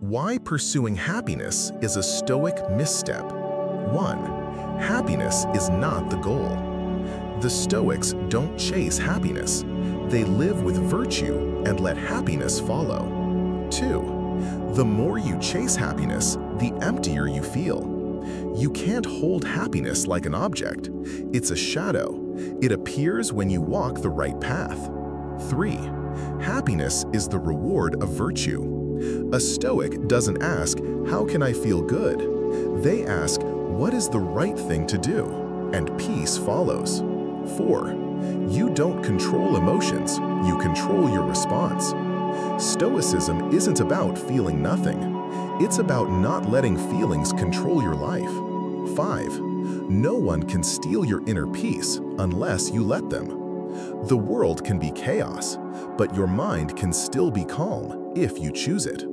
Why pursuing happiness is a Stoic misstep. 1. Happiness is not the goal. The Stoics don't chase happiness. They live with virtue and let happiness follow. 2. The more you chase happiness, the emptier you feel. You can't hold happiness like an object. It's a shadow. It appears when you walk the right path. 3. Happiness is the reward of virtue. A Stoic doesn't ask, "How can I feel good?" They ask, "What is the right thing to do?" And peace follows. 4. You don't control emotions, you control your response. Stoicism isn't about feeling nothing. It's about not letting feelings control your life. 5. No one can steal your inner peace unless you let them. The world can be chaos, but your mind can still be calm if you choose it.